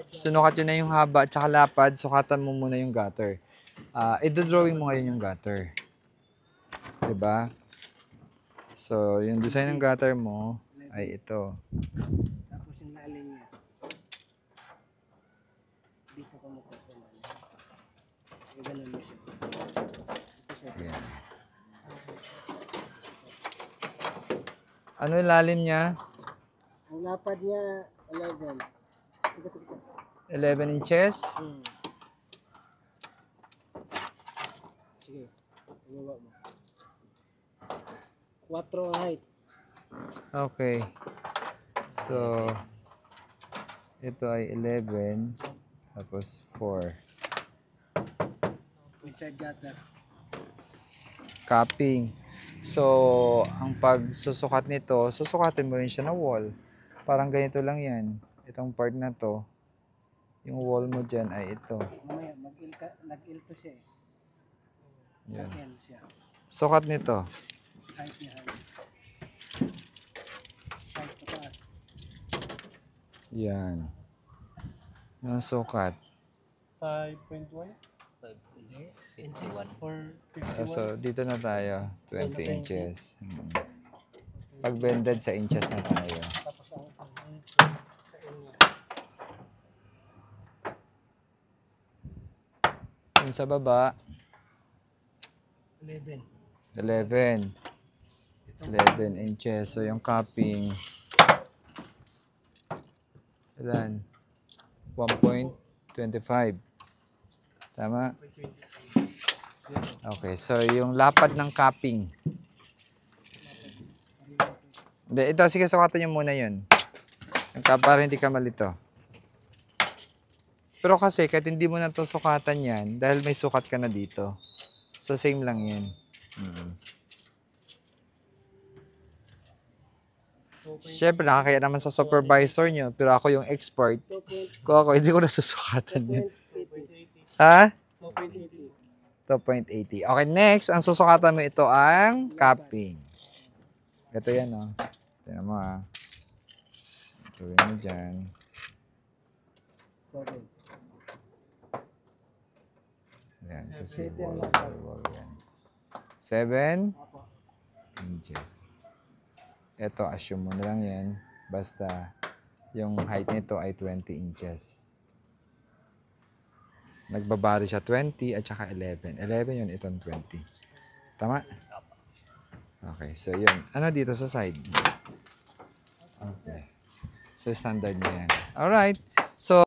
Sinukat yun na yung haba at saka lapad, sukatan mo muna yung gutter. I-drawing mo ngayon yung gutter. Diba? So, yung design ng gutter mo ay ito. Tapos yung lalim niya. Dito ka mo kasi man. Ganun mo siya. Ayan. Ano yung lalim niya? Ang lapad niya, 11. 11 inches? Sige, inuwa mo. 4 ang height. Okay. So, ito ay 11. Tapos 4. Inside gutter. Capping. So, ang pagsusukat nito, susukatin mo rin siya na wall. Parang ganito lang yan. Itong part na to, yung wall mo dyan ay ito. Mamaya, nag-il to siya eh. Yan. Nag-il siya. Sukat nito. Height niya, height. Height to taas. Yan. Yung sukat. 5.1? 51 or 51? So, dito na tayo. 20 inches. Pag bended sa inches na tayo. Tapos ang sa inyo. Yung sa baba, 11. 11. 11 inches. So, yung capping, ilan? 1.25. Tama? Okay. So, yung lapad ng capping. Hindi, ito. Sige, sukatan nyo muna yun. Para hindi ka malito. Pero kasi, kahit hindi mo na ito sukatan yan, dahil may sukat ka na dito. So, same lang yan. Siyempre, nakakaya naman sa supervisor nyo. Pero ako yung expert. Kung ako, hindi ko nasusukatan yun. Ha? 2.80. Okay, next. Ang susukatan mo ito ang capping. Ito yan, oh. Tingnan mo, ha. Gawin mo dyan. 7. Ayan, kasi wall yan. 7 inches. Ito, assume mo na lang yan. Basta, yung height nito ay 20 inches. Nagbabari siya 20 at saka 11. 11 yun, itong 20. Tama? Okay, so yun. Ano dito sa side? Okay. So, standard na yan. Alright. So,